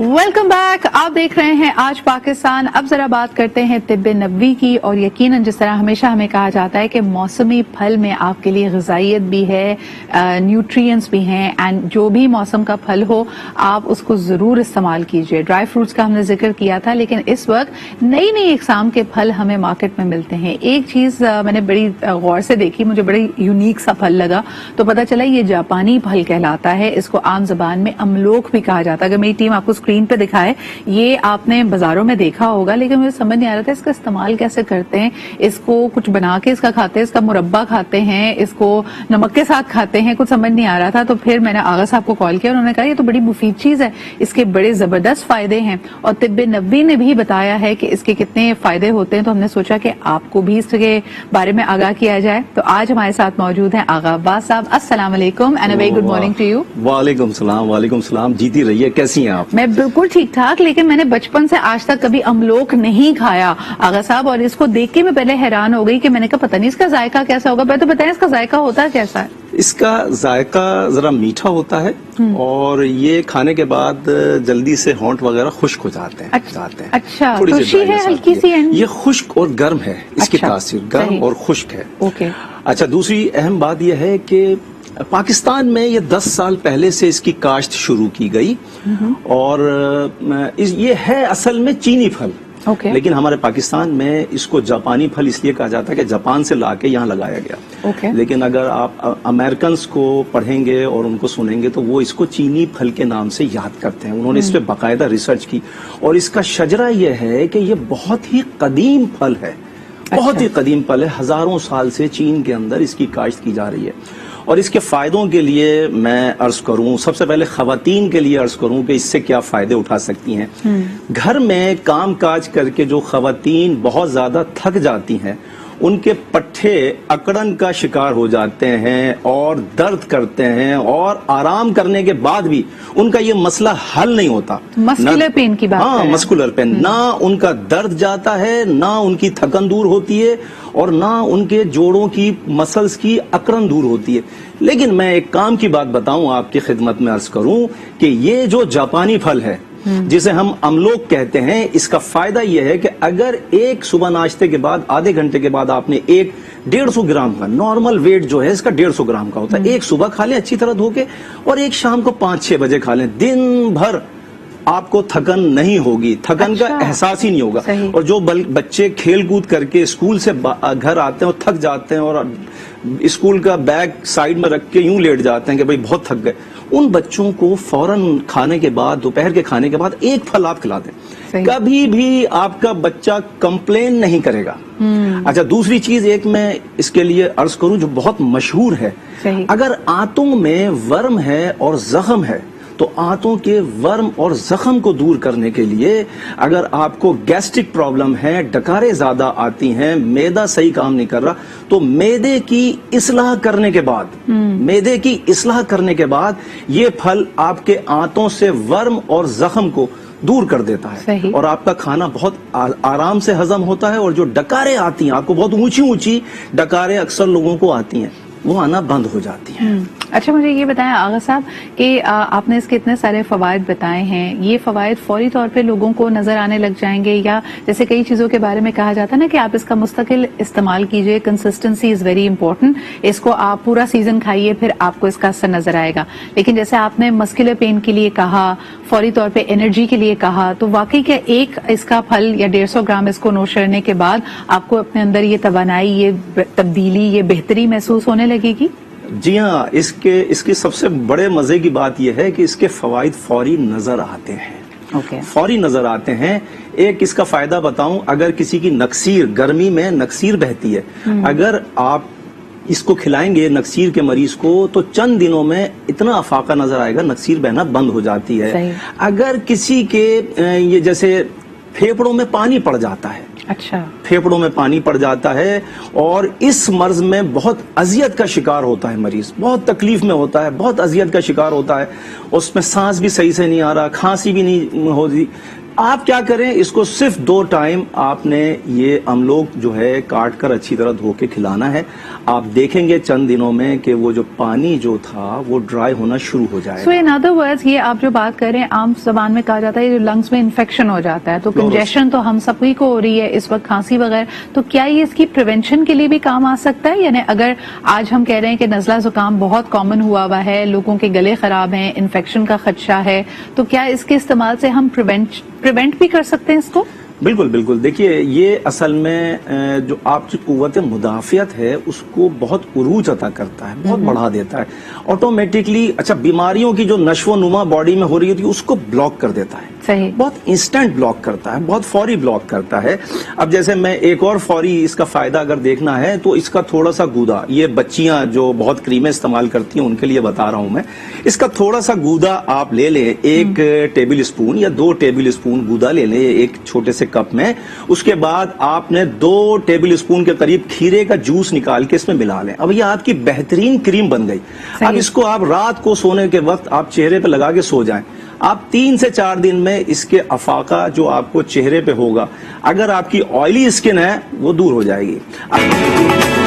Welcome back. आप देख रहे हैं आज पाकिस्तान। अब जरा बात करते हैं तिब्बे नबवी की। और यकीनन जिस तरह हमेशा हमें कहा जाता है कि मौसमी फल में आपके लिए ग़िज़ाइयत भी है, न्यूट्रिएंट्स भी हैं, एंड जो भी मौसम का फल हो आप उसको ज़रूर इस्तेमाल कीजिए। ड्राई फ्रूट्स का हमने जिक्र किया था, लेकिन इस वक्त नई नई इक़साम के फल हमें मार्केट में मिलते हैं। एक चीज़ मैंने बड़ी गौर से देखी, मुझे बड़ी यूनिक सा फल लगा, तो पता चला ये जापानी फल कहलाता है। इसको आम ज़बान में अमलोख भी कहा जाता है। अगर मेरी टीम आपको स्क्रीन पे दिखाए, ये आपने बाजारों में देखा होगा, लेकिन मुझे समझ नहीं आ रहा था इसका इस्तेमाल कैसे करते हैं। इसको कुछ बना के इसका खाते हैं, इसका मुरब्बा खाते हैं, इसको नमक के साथ खाते हैं, कुछ समझ नहीं आ रहा था। तो फिर मैंने आगा साहब को कॉल किया, उन्होंने कहा ये तो बड़ी मुफीद चीज है, इसके बड़े जबरदस्त फायदे हैं और तिब्बे नबवी ने भी बताया है कि इसके कितने फायदे होते हैं। तो हमने सोचा कि आपको भी इसके बारे में आगाह किया जाए। तो आज हमारे साथ मौजूद हैं आगा अब्बास साहब। अस्सलाम वालेकुम and a very good morning to you. वालेकुम सलाम। जीती रहिए, कैसी हैं आप? मैं बिल्कुल ठीक ठाक, लेकिन मैंने बचपन से आज तक कभी अमलोख नहीं खाया आगा साहब, और इसको देख के मैं पहले हैरान हो गई कि मैंने कहा पता नहीं इसका जायका कैसा होगा। पहले तो बताएं इसका जायका होता कैसा है? इसका जायका जरा मीठा होता है और ये खाने के बाद जल्दी से होंठ वगैरह खुश्क हो जाते हैं। अच्छा, तुलसी है हल्की सी? ये खुश्क और गर्म है, इसकी तासीर गर्म और खुश्क है। ओके। अच्छा, दूसरी अहम बात यह है कि पाकिस्तान में ये 10 साल पहले से इसकी काश्त शुरू की गई और ये है असल में चीनी फल। लेकिन हमारे पाकिस्तान में इसको जापानी फल इसलिए कहा जाता है कि जापान से लाके यहाँ लगाया गया। लेकिन अगर आप अमेरिकन को पढ़ेंगे और उनको सुनेंगे तो वो इसको चीनी फल के नाम से याद करते हैं। उन्होंने इस पे बाकायदा रिसर्च की और इसका शजरा यह है कि ये बहुत ही कदीम फल है, बहुत ही कदीम फल है। हजारों साल से चीन के अंदर इसकी काश्त की जा रही है। और इसके फायदों के लिए मैं अर्ज करूं, सबसे पहले खवातीन के लिए अर्ज करूं कि इससे क्या फायदे उठा सकती हैं। घर में काम काज करके जो खवातीन बहुत ज्यादा थक जाती हैं, उनके पट्टे अकड़न का शिकार हो जाते हैं और दर्द करते हैं और आराम करने के बाद भी उनका ये मसला हल नहीं होता। मस्कुलर पेन की बात। हाँ, मस्कुलर पेन। ना उनका दर्द जाता है, ना उनकी थकन दूर होती है और ना उनके जोड़ों की मसल्स की अकड़न दूर होती है। लेकिन मैं एक काम की बात बताऊं, आपकी खिदमत में अर्ज करूं कि ये जो जापानी फल है जिसे हम अमलोक कहते हैं, इसका फायदा यह है कि अगर एक सुबह नाश्ते के बाद आधे घंटे के बाद आपने एक 150 ग्राम का, नॉर्मल वेट जो है इसका 150 ग्राम का होता है, एक सुबह खा लें अच्छी तरह धो के और एक शाम को 5-6 बजे खा लें, दिन भर आपको थकन नहीं होगी, थकन का एहसास ही नहीं होगा। और जो बच्चे खेल कूद करके स्कूल से घर आते हैं और थक जाते हैं और स्कूल का बैग साइड में रख के यूं लेट जाते हैं कि भाई बहुत थक गए, उन बच्चों को फौरन खाने के बाद, दोपहर के खाने के बाद एक फल आप खिला दें, कभी भी आपका बच्चा कंप्लेन नहीं करेगा। अच्छा, दूसरी चीज एक मैं इसके लिए अर्ज करूं जो बहुत मशहूर है, अगर आंतों में वर्म है और जख्म है तो आंतों के वर्म और जख्म को दूर करने के लिए, अगर आपको गैस्ट्रिक प्रॉब्लम है, डकारें ज्यादा आती हैं, मैदा सही काम नहीं कर रहा, तो मैदे की इस्लाह करने के बाद ये फल आपके आंतों से वर्म और जख्म को दूर कर देता है और आपका खाना बहुत आराम से हजम होता है। और जो डकारें आती हैं, आपको बहुत ऊंची ऊंची डकारें अक्सर लोगों को आती हैं, वो आना बंद हो जाती हैं। अच्छा, मुझे ये बताएं आगा साहब कि आपने इसके इतने सारे फवायद बताए हैं, ये फवायद फौरी तौर पे लोगों को नजर आने लग जाएंगे, या जैसे कई चीजों के बारे में कहा जाता है ना कि आप इसका मुस्तकिल इस्तेमाल कीजिए, कंसिस्टेंसी इज वेरी इंपॉर्टेंट, इसको आप पूरा सीजन खाइए फिर आपको इसका असर नजर आएगा। लेकिन जैसे आपने मस्कुलर पेन के लिए कहा, फौरी तौर पे एनर्जी के लिए कहा, तो वाकई क्या एक इसका फल या 150 ग्राम इसको नोश करने के बाद आपको अपने अंदर ये तवानाई, ये तब्दीली, ये बेहतरी महसूस होने लगेगी? जी हाँ, इसके सबसे बड़े मजे की बात यह है कि इसके फवाइद फौरी नजर आते हैं। फौरी नजर आते हैं। एक इसका फायदा बताऊं, अगर किसी की नक्सीर, गर्मी में नक्सीर बहती है, अगर आप इसको खिलाएंगे नक्सीर के मरीज को तो चंद दिनों में इतना अफाका नजर आएगा, नक्सीर बहना बंद हो जाती है। अगर किसी के ये जैसे फेफड़ों में पानी पड़ जाता है, अच्छा, फेफड़ों में पानी पड़ जाता है और इस मर्ज में बहुत अजियत का शिकार होता है मरीज, बहुत तकलीफ में होता है, बहुत अजियत का शिकार होता है, उसमें सांस भी सही से नहीं आ रहा, खांसी भी नहीं हो रही, आप क्या करें, इसको सिर्फ 2 टाइम आपने ये अमलोक जो है काट कर अच्छी तरह धो के खिलाना है। آپ دیکھیں گے چند دنوں میں کہ وہ جو پانی جو تھا وہ ڈرائی ہونا شروع ہو جائے سو ان ادر ورڈز یہ آپ جو بات کر رہے ہیں عام زبان میں کہا جاتا ہے جو لنگس میں انفیکشن ہو جاتا ہے تو کنجیشن تو ہم سب کو ہو رہی ہے اس وقت کھانسی وغیرہ تو کیا یہ اس کی پریونشن کے لیے بھی کام آ سکتا ہے یعنی اگر آج ہم کہہ رہے ہیں کہ نزلہ زکام بہت کامن ہوا ہے لوگوں کے گلے خراب ہیں انفیکشن کا خدشہ ہے تو کیا اس کے استعمال سے ہم پریونٹ بھی کر سکتے ہیں اس کو؟ بالکل بالکل دیکھیے یہ اصل میں جو آپ کی قوت مدافعت ہے اس کو بہت عروج عطا کرتا ہے بہت بڑھا دیتا ہے آٹومیٹکلی اچھا بیماریوں کی جو نشو و نما باڈی میں ہو رہی ہوتی ہے اس کو بلاک کر دیتا ہے صحیح بہت انسٹنٹ بلاک کرتا ہے بہت فوری بلاک کرتا ہے اب جیسے میں ایک اور فوری اس کا فائدہ اگر دیکھنا ہے تو اس کا تھوڑا سا گودا یہ بچیاں جو بہت کریمیں استعمال کرتی ہیں ان کے لیے بتا رہا ہوں میں اس کا تھوڑا سا گودا آپ لے لیں 1 ٹیبل اسپون یا 2 ٹیبل اسپون گودا لے لیں ایک چھوٹے سے کپ میں اس کے بعد آپ نے 2 ٹیبل اسپون کے قریب کھیرے کا جوس نکال کے اس میں ملا لیں اب یہ آپ کی بہترین کریم بن گئی اب اس کو آپ رات کو سونے کے وقت آپ چہرے پہ لگا کے سو جائیں آپ 3 سے 4 دن میں اس کے افاقہ جو آپ کو چہرے پہ ہوگا اگر آپ کی آئلی اسکن ہے وہ دور ہو جائے گی